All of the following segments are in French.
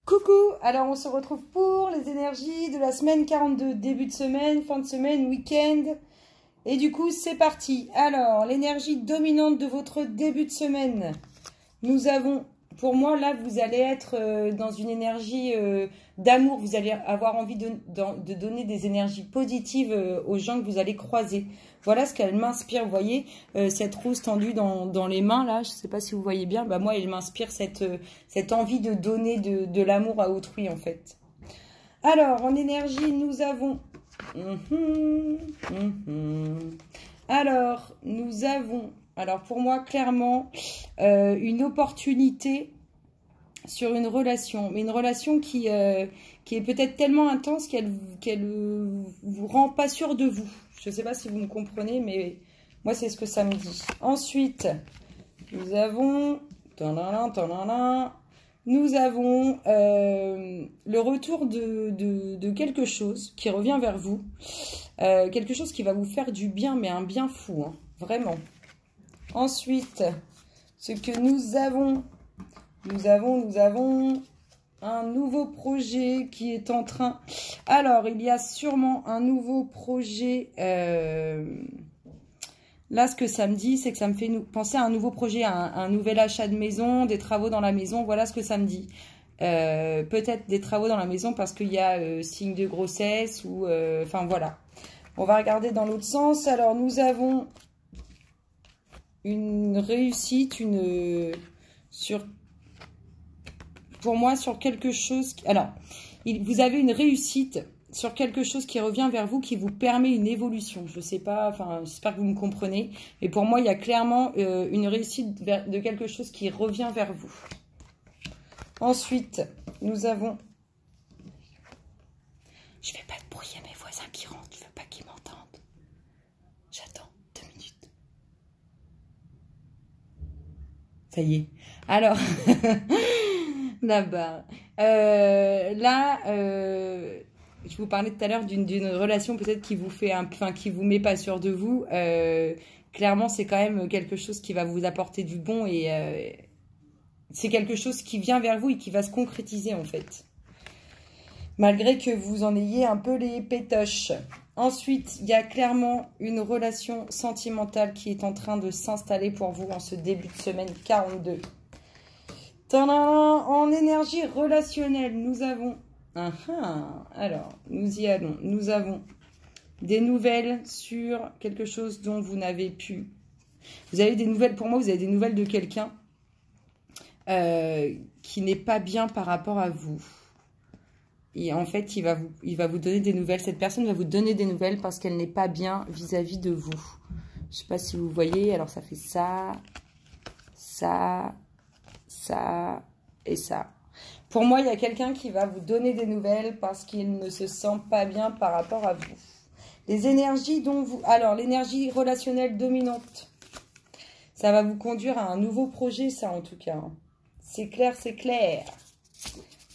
Coucou, alors on se retrouve pour les énergies de la semaine 42, début de semaine, fin de semaine, week-end. Et du coup, c'est parti. Alors, l'énergie dominante de votre début de semaine. Nous avons, pour moi, là, vous allez être dans une énergie d'amour. Vous allez avoir envie de donner des énergies positives aux gens que vous allez croiser. Voilà ce qu'elle m'inspire, vous voyez, cette rose tendue dans les mains, là, je ne sais pas si vous voyez bien, bah, moi, elle m'inspire cette envie de donner de l'amour à autrui, en fait. Alors, en énergie, nous avons... Alors, nous avons, alors pour moi, clairement, une opportunité sur une relation, mais une relation qui est peut-être tellement intense qu'elle vous rend pas sûr de vous. Je ne sais pas si vous me comprenez, mais moi, c'est ce que ça me dit. Ensuite, nous avons... Nous avons le retour de quelque chose qui revient vers vous. Quelque chose qui va vous faire du bien, mais un bien fou, hein, vraiment. Ensuite, ce que nous avons un nouveau projet qui est en train... Alors, il y a sûrement un nouveau projet... Là, ce que ça me dit, c'est que ça me fait penser à un nouveau projet, à un nouvel achat de maison, des travaux dans la maison. Voilà ce que ça me dit. Peut-être des travaux dans la maison parce qu'il y a signe de grossesse ou... Enfin, voilà. On va regarder dans l'autre sens. Alors, nous avons une réussite, pour moi, sur quelque chose... Alors, vous avez une réussite... sur quelque chose qui revient vers vous, qui vous permet une évolution. Je ne sais pas, enfin, j'espère que vous me comprenez. Mais pour moi, il y a clairement une réussite de quelque chose qui revient vers vous. Ensuite, nous avons... Je ne fais pas de bruit à mes voisins qui rentrent. Je ne veux pas qu'ils m'entendent. J'attends 2 minutes. Ça y est. Alors, là-bas. Je vous parlais tout à l'heure d'une relation peut-être qui vous fait qui vous met pas sûr de vous. Clairement, c'est quand même quelque chose qui va vous apporter du bon et c'est quelque chose qui vient vers vous et qui va se concrétiser en fait. Malgré que vous en ayez un peu les pétoches. Ensuite, il y a clairement une relation sentimentale qui est en train de s'installer pour vous en ce début de semaine 42. En énergie relationnelle, nous avons... Alors, nous y allons. Nous avons des nouvelles sur quelque chose dont vous n'avez pu. Vous avez des nouvelles, pour moi, vous avez des nouvelles de quelqu'un qui n'est pas bien par rapport à vous. Et en fait, il va vous donner des nouvelles. Cette personne va vous donner des nouvelles parce qu'elle n'est pas bien vis-à-vis de vous. Je ne sais pas si vous voyez. Alors, ça fait ça, ça, ça et ça. Pour moi, il y a quelqu'un qui va vous donner des nouvelles parce qu'il ne se sent pas bien par rapport à vous. Les énergies dont vous... Alors, l'énergie relationnelle dominante. Ça va vous conduire à un nouveau projet, ça, en tout cas. C'est clair, c'est clair.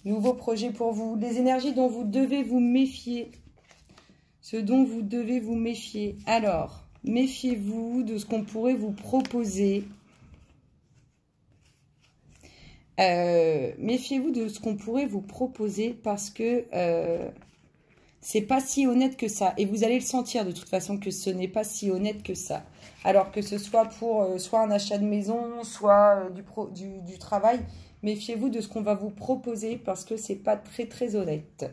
Nouveau projet pour vous. Les énergies dont vous devez vous méfier. Ce dont vous devez vous méfier. Alors, méfiez-vous de ce qu'on pourrait vous proposer. Méfiez-vous de ce qu'on pourrait vous proposer parce que c'est pas si honnête que ça. Et vous allez le sentir de toute façon que ce n'est pas si honnête que ça. Alors que ce soit pour soit un achat de maison, soit du travail. Méfiez-vous de ce qu'on va vous proposer parce que c'est pas très très honnête.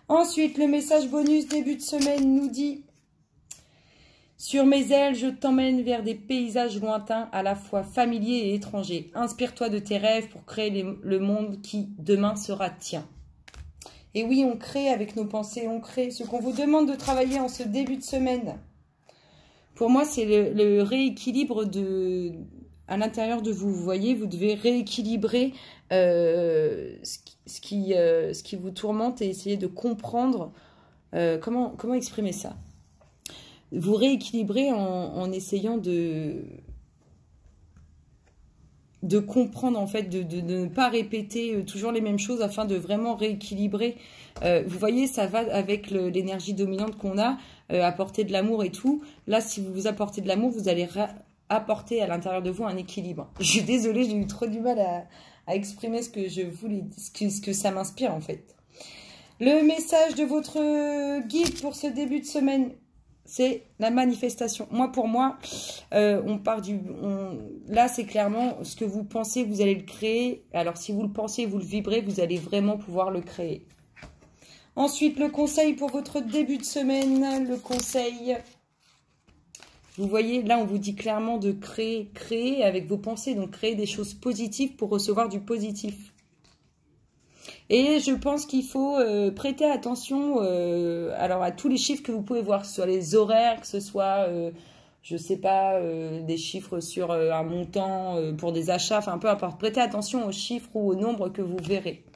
Ensuite, le message bonus début de semaine nous dit... Sur mes ailes, je t'emmène vers des paysages lointains, à la fois familiers et étrangers. Inspire-toi de tes rêves pour créer le monde qui, demain, sera tien. Et oui, on crée avec nos pensées, on crée ce qu'on vous demande de travailler en ce début de semaine. Pour moi, c'est le rééquilibre à l'intérieur de vous. Vous voyez, vous devez rééquilibrer ce qui vous tourmente et essayer de comprendre comment exprimer ça. Vous rééquilibrez en essayant de comprendre, en fait, de ne pas répéter toujours les mêmes choses afin de vraiment rééquilibrer. Vous voyez, ça va avec l'énergie dominante qu'on a, apporter de l'amour et tout. Là, si vous apportez de l'amour, vous allez apporter à l'intérieur de vous un équilibre. Je suis désolée, j'ai eu trop du mal à exprimer ce que je voulais, ce que ça m'inspire en fait. Le message de votre guide pour ce début de semaine, c'est la manifestation. Moi, pour moi, là, c'est clairement ce que vous pensez, vous allez le créer. Alors, si vous le pensez, vous le vibrez, vous allez vraiment pouvoir le créer. Ensuite, le conseil pour votre début de semaine. Le conseil, vous voyez, là, on vous dit clairement de créer avec vos pensées. Donc, créer des choses positives pour recevoir du positif. Et je pense qu'il faut prêter attention alors à tous les chiffres que vous pouvez voir, que ce soit les horaires, que ce soit, je ne sais pas, des chiffres sur un montant pour des achats, enfin peu importe. Prêtez attention aux chiffres ou aux nombres que vous verrez.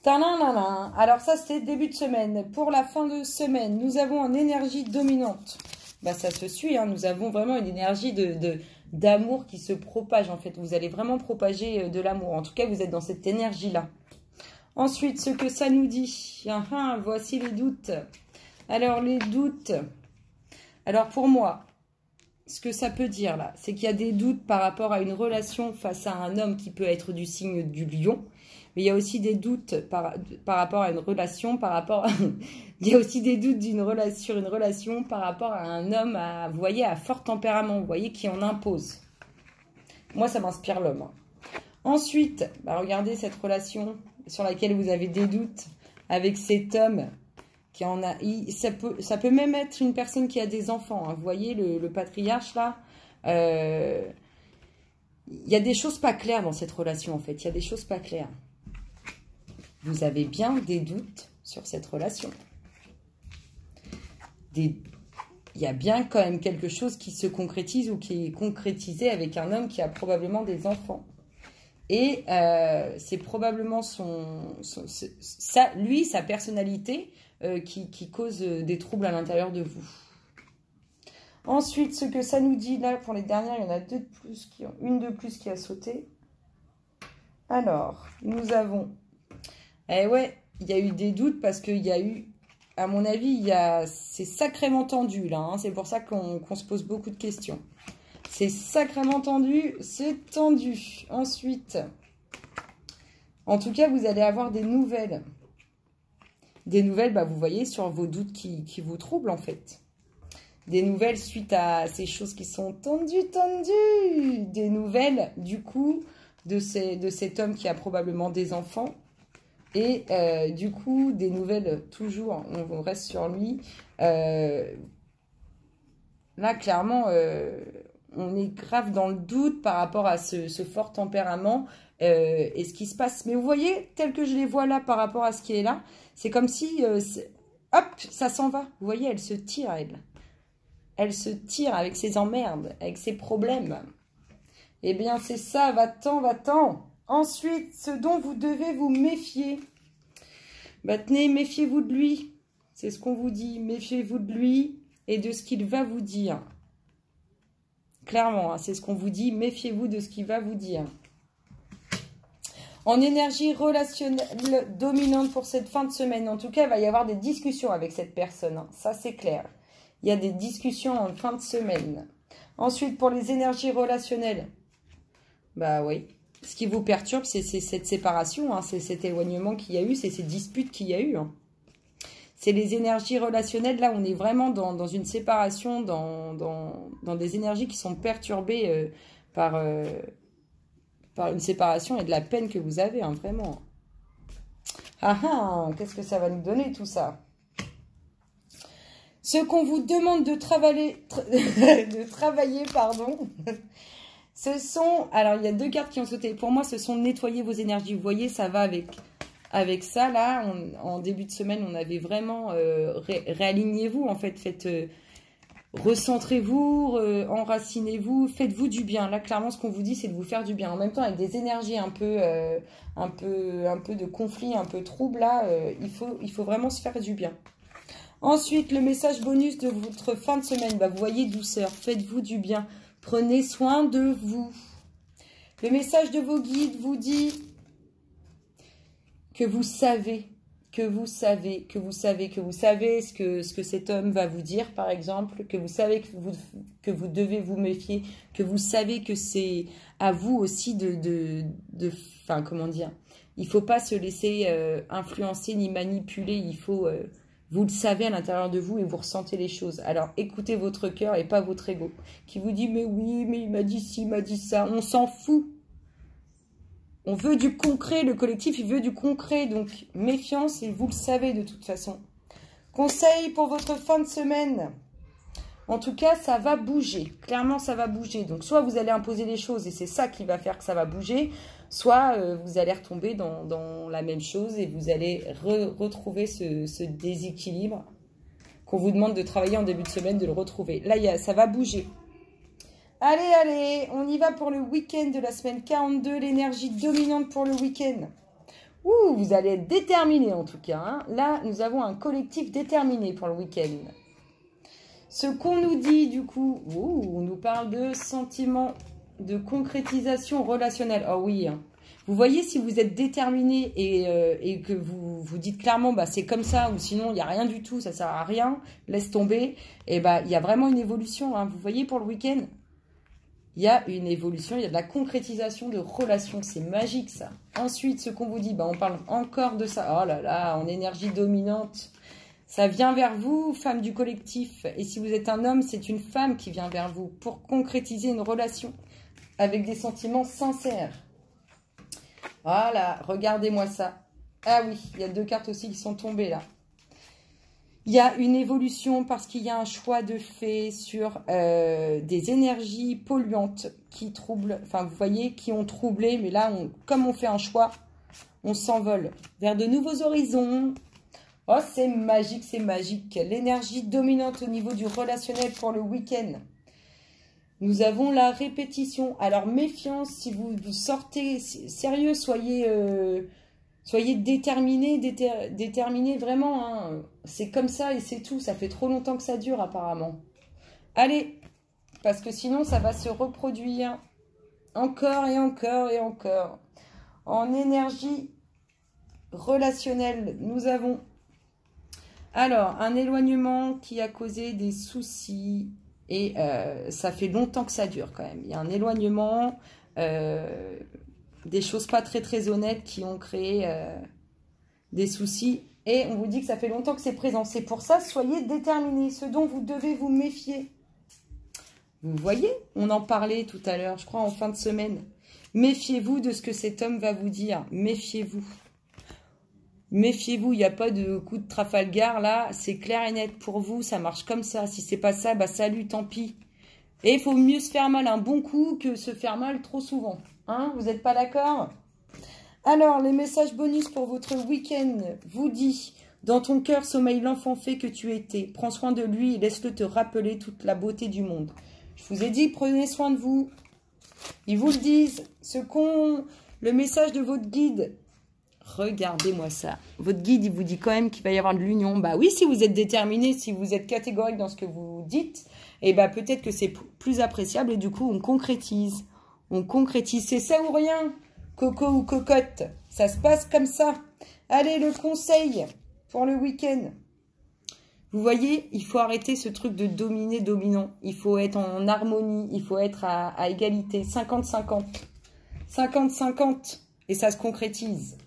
Tadam. Alors ça, c'est début de semaine. Pour la fin de semaine, nous avons en énergie dominante. Bah, ça se suit, hein, nous avons vraiment une énergie d'amour qui se propage en fait. Vous allez vraiment propager de l'amour. En tout cas, vous êtes dans cette énergie-là. Ensuite, ce que ça nous dit. Voici les doutes. Alors, les doutes. Alors, pour moi, ce que ça peut dire là, c'est qu'il y a des doutes par rapport à une relation face à un homme qui peut être du signe du lion. Mais il y a aussi des doutes par rapport à une relation, il y a aussi des doutes sur une relation par rapport à un homme, vous voyez, à fort tempérament, vous voyez, qui en impose. Moi, ça m'inspire l'homme. Ensuite, regardez cette relation sur laquelle vous avez des doutes avec cet homme qui en a... Ça peut même être une personne qui a des enfants. Hein. Vous voyez, le patriarche, là... il y a des choses pas claires dans cette relation, en fait. Il y a des choses pas claires. Vous avez bien des doutes sur cette relation. Il y a bien quand même quelque chose qui se concrétise ou qui est concrétisé avec un homme qui a probablement des enfants. Et c'est probablement sa personnalité qui cause des troubles à l'intérieur de vous. Ensuite, ce que ça nous dit là, pour les dernières, il y en a une de plus qui a sauté. Alors, nous avons... Eh ouais, il y a eu des doutes parce qu'il y a eu, à mon avis, c'est sacrément tendu là. Hein, c'est pour ça qu'on se pose beaucoup de questions. C'est sacrément tendu, c'est tendu. Ensuite, en tout cas, vous allez avoir des nouvelles. Des nouvelles, vous voyez, sur vos doutes qui vous troublent en fait. Des nouvelles suite à ces choses qui sont tendues. Des nouvelles, du coup, de cet homme qui a probablement des enfants. Et du coup, des nouvelles, toujours, on reste sur lui. Là, clairement, on est grave dans le doute par rapport à ce fort tempérament et ce qui se passe. Mais vous voyez, tel que je les vois là par rapport à ce qui est là, c'est comme si, hop, ça s'en va. Vous voyez, elle se tire, elle. Elle se tire avec ses emmerdes, avec ses problèmes. Eh bien, c'est ça, va-t'en. Ensuite, ce dont vous devez vous méfier. Tenez, méfiez-vous de lui. C'est ce qu'on vous dit. Méfiez-vous de lui et de ce qu'il va vous dire. Clairement, hein, c'est ce qu'on vous dit. Méfiez-vous de ce qu'il va vous dire. En énergie relationnelle dominante pour cette fin de semaine, en tout cas, il va y avoir des discussions avec cette personne. Hein. Ça, c'est clair. Il y a des discussions en fin de semaine. Ensuite, pour les énergies relationnelles, oui. Ce qui vous perturbe, c'est cette séparation, hein, c'est cet éloignement qu'il y a eu, c'est ces disputes qu'il y a eu. Hein. C'est les énergies relationnelles, là on est vraiment dans une séparation, dans des énergies qui sont perturbées par une séparation et de la peine que vous avez, hein, vraiment. Qu'est-ce que ça va nous donner tout ça? Ce qu'on vous demande de travailler, pardon... Ce sont, alors il y a deux cartes qui ont sauté. Pour moi, ce sont nettoyer vos énergies. Vous voyez, ça va avec ça. Là, en début de semaine, on avait vraiment réalignez-vous. En fait, recentrez-vous, enracinez-vous, faites-vous du bien. Là, clairement, ce qu'on vous dit, c'est de vous faire du bien. En même temps, avec des énergies un peu de conflit, un peu trouble, là, il faut vraiment se faire du bien. Ensuite, le message bonus de votre fin de semaine. Vous voyez, douceur, faites-vous du bien. Prenez soin de vous. Le message de vos guides vous dit que vous savez que vous savez ce que cet homme va vous dire, par exemple, que vous savez que vous devez vous méfier, que vous savez que c'est à vous aussi enfin, comment dire, il faut pas se laisser influencer ni manipuler, il faut, vous le savez à l'intérieur de vous et vous ressentez les choses. Alors, écoutez votre cœur et pas votre ego, qui vous dit, mais oui, mais il m'a dit ci, il m'a dit ça, on s'en fout. On veut du concret, le collectif, il veut du concret. Donc, méfiance, et vous le savez de toute façon. Conseil pour votre fin de semaine. En tout cas, ça va bouger. Clairement, ça va bouger. Donc, soit vous allez imposer les choses, et c'est ça qui va faire que ça va bouger. Soit vous allez retomber dans la même chose, et vous allez retrouver ce déséquilibre qu'on vous demande de travailler en début de semaine, de le retrouver. Là, ça va bouger. Allez, allez, on y va pour le week-end de la semaine 42, l'énergie dominante pour le week-end. Ouh, vous allez être déterminé en tout cas. Hein. Là, nous avons un collectif déterminé pour le week-end. Ce qu'on nous dit du coup, on nous parle de sentiments de concrétisation relationnelle. Oh oui, hein. Vous voyez si vous êtes déterminé et que vous dites clairement, bah, c'est comme ça, ou sinon il n'y a rien du tout, ça sert à rien, laisse tomber. Et bah, il y a vraiment une évolution. Hein. Vous voyez pour le week-end, il y a une évolution, il y a de la concrétisation de relations. C'est magique, ça. Ensuite, ce qu'on vous dit, bah, on parle encore de ça. Oh là là, en énergie dominante. Ça vient vers vous, femme du collectif. Et si vous êtes un homme, c'est une femme qui vient vers vous pour concrétiser une relation avec des sentiments sincères. Voilà, regardez-moi ça. Ah oui, il y a 2 cartes aussi qui sont tombées là. Il y a une évolution parce qu'il y a un choix de fait sur des énergies polluantes qui troublent, enfin vous voyez, qui ont troublé, mais là, comme on fait un choix, on s'envole vers de nouveaux horizons. Oh, c'est magique, c'est magique. L'énergie dominante au niveau du relationnel pour le week-end. Nous avons la répétition. Alors, méfiance, si vous sortez, sérieux, soyez déterminés vraiment. Hein. C'est comme ça et c'est tout. Ça fait trop longtemps que ça dure apparemment. Allez, parce que sinon ça va se reproduire encore et encore et encore. En énergie relationnelle, nous avons alors un éloignement qui a causé des soucis et ça fait longtemps que ça dure quand même. Il y a un éloignement... des choses pas très honnêtes qui ont créé des soucis. Et on vous dit que ça fait longtemps que c'est présent. C'est pour ça, soyez déterminés. Ce dont vous devez vous méfier. Vous voyez, on en parlait tout à l'heure, je crois, en fin de semaine. Méfiez-vous de ce que cet homme va vous dire. Méfiez-vous. Méfiez-vous, il n'y a pas de coup de Trafalgar, là. C'est clair et net pour vous, ça marche comme ça. Si c'est pas ça, bah salut, tant pis. Et il faut mieux se faire mal un bon coup que se faire mal trop souvent. Hein, vous n'êtes pas d'accord? Alors, les messages bonus pour votre week-end vous dit: dans ton cœur sommeille l'enfant fait que tu étais. Prends soin de lui et laisse-le te rappeler toute la beauté du monde. Je vous ai dit, prenez soin de vous. Ils vous le disent. Le message de votre guide. Regardez-moi ça. Votre guide, il vous dit quand même qu'il va y avoir de l'union. Bah oui, si vous êtes déterminé, si vous êtes catégorique dans ce que vous dites, et bah peut-être que c'est plus appréciable et du coup, on concrétise. On concrétise. C'est ça ou rien, coco ou cocotte. Ça se passe comme ça. Allez, le conseil pour le week-end. Vous voyez, il faut arrêter ce truc de dominer-dominant. Il faut être en harmonie. Il faut être à égalité. 50-50. 50-50. Et ça se concrétise.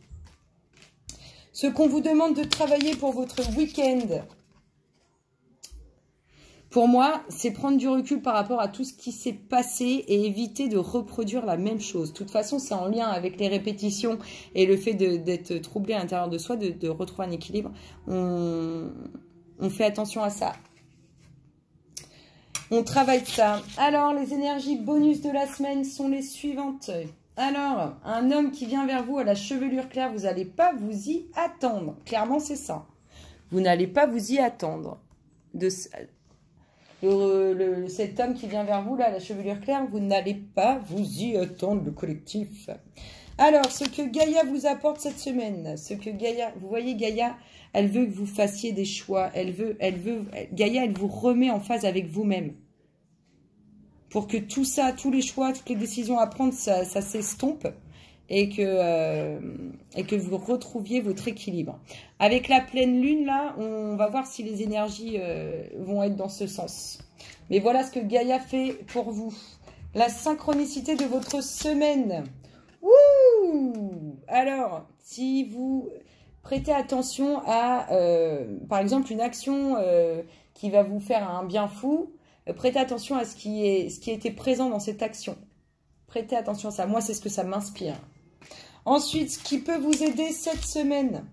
Ce qu'on vous demande de travailler pour votre week-end, pour moi, c'est prendre du recul par rapport à tout ce qui s'est passé et éviter de reproduire la même chose. De toute façon, c'est en lien avec les répétitions et le fait d'être troublé à l'intérieur de soi, de retrouver un équilibre. On fait attention à ça. On travaille ça. Alors, les énergies bonus de la semaine sont les suivantes. Alors, un homme qui vient vers vous à la chevelure claire, vous n'allez pas vous y attendre. Clairement, c'est ça. Vous n'allez pas vous y attendre. Cet homme qui vient vers vous, là, à la chevelure claire, vous n'allez pas vous y attendre, le collectif. Alors, ce que Gaïa vous apporte cette semaine, vous voyez, Gaïa, elle veut que vous fassiez des choix. Gaïa, elle vous remet en phase avec vous-même. Pour que tout ça, tous les choix, toutes les décisions à prendre, ça s'estompe. et que vous retrouviez votre équilibre. Avec la pleine lune, là, on va voir si les énergies vont être dans ce sens. Mais voilà ce que Gaïa fait pour vous. La synchronicité de votre semaine. Ouh! Alors, si vous prêtez attention à, par exemple, une action qui va vous faire un bien fou, prêtez attention à ce qui a été présent dans cette action. Prêtez attention à ça. Moi, c'est ce que ça m'inspire. Ensuite, ce qui peut vous aider cette semaine.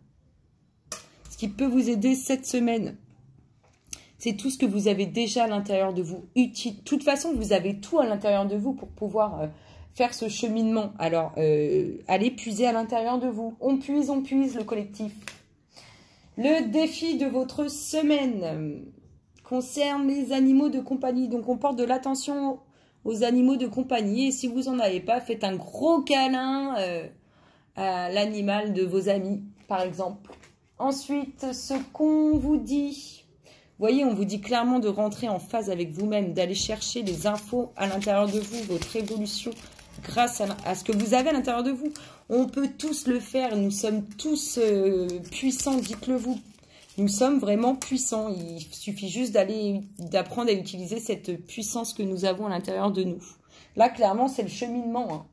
Ce qui peut vous aider cette semaine, c'est tout ce que vous avez déjà à l'intérieur de vous. De toute façon, vous avez tout à l'intérieur de vous pour pouvoir faire ce cheminement. Alors, allez puiser à l'intérieur de vous. On puise le collectif. Le défi de votre semaine concerne les animaux de compagnie. Donc, on porte de l'attention aux animaux de compagnie. Et si vous n'en avez pas, faites un gros câlin à l'animal de vos amis, par exemple. Ensuite, ce qu'on vous dit. Vous voyez, on vous dit clairement de rentrer en phase avec vous-même, d'aller chercher les infos à l'intérieur de vous, votre évolution grâce à ce que vous avez à l'intérieur de vous. On peut tous le faire, nous sommes tous puissants, dites-le vous. Nous sommes vraiment puissants, il suffit juste d'apprendre à utiliser cette puissance que nous avons à l'intérieur de nous. Là, clairement, c'est le cheminement. Hein.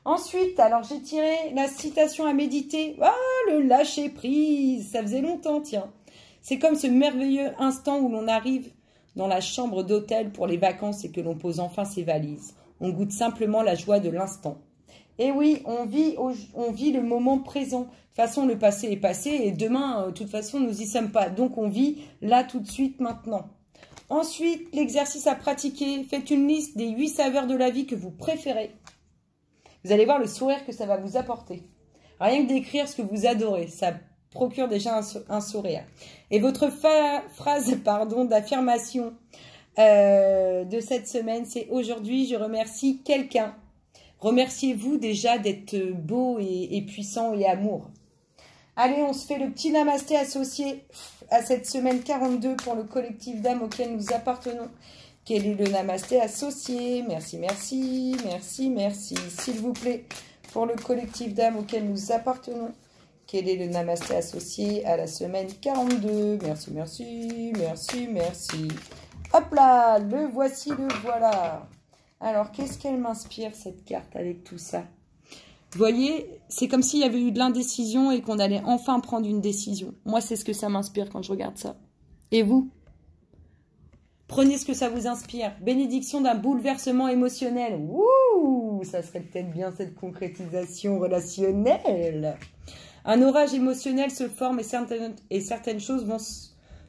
Ensuite, alors j'ai tiré la citation à méditer. Ah, le lâcher prise, ça faisait longtemps, tiens. C'est comme ce merveilleux instant où l'on arrive dans la chambre d'hôtel pour les vacances et que l'on pose enfin ses valises. On goûte simplement la joie de l'instant. Et oui, on vit le moment présent. De toute façon, le passé est passé et demain, de toute façon, nous n'y sommes pas. Donc, on vit là, tout de suite, maintenant. Ensuite, l'exercice à pratiquer. Faites une liste des 8 saveurs de la vie que vous préférez. Vous allez voir le sourire que ça va vous apporter. Rien que d'écrire ce que vous adorez, ça procure déjà un sourire. Et votre phrase d'affirmation de cette semaine, c'est « Aujourd'hui, je remercie quelqu'un ». Remerciez-vous déjà d'être beau et puissant et amour. Allez, on se fait le petit namasté associé à cette semaine 42 pour le collectif d'âmes auquel nous appartenons. Quel est le namasté associé? Merci, merci, merci, merci. S'il vous plaît, pour le collectif d'âmes auquel nous appartenons. Quel est le namasté associé à la semaine 42? Merci, merci, merci, merci. Hop là, le voici, le voilà. Alors, qu'est-ce qu'elle m'inspire, cette carte, avec tout ça? Vous voyez, c'est comme s'il y avait eu de l'indécision et qu'on allait enfin prendre une décision. Moi, c'est ce que ça m'inspire quand je regarde ça. Et vous? Prenez ce que ça vous inspire. Bénédiction d'un bouleversement émotionnel. Ouh, ça serait peut-être bien cette concrétisation relationnelle. Un orage émotionnel se forme et certaines choses vont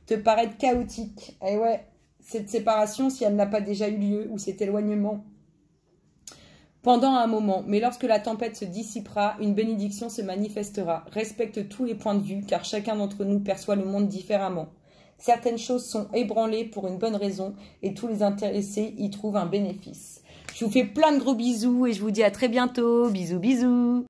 te paraître chaotiques. Et ouais, cette séparation, si elle n'a pas déjà eu lieu, ou cet éloignement, pendant un moment. Mais lorsque la tempête se dissipera, une bénédiction se manifestera. Respecte tous les points de vue, car chacun d'entre nous perçoit le monde différemment. Certaines choses sont ébranlées pour une bonne raison, et tous les intéressés y trouvent un bénéfice. Je vous fais plein de gros bisous, et je vous dis à très bientôt. Bisous, bisous.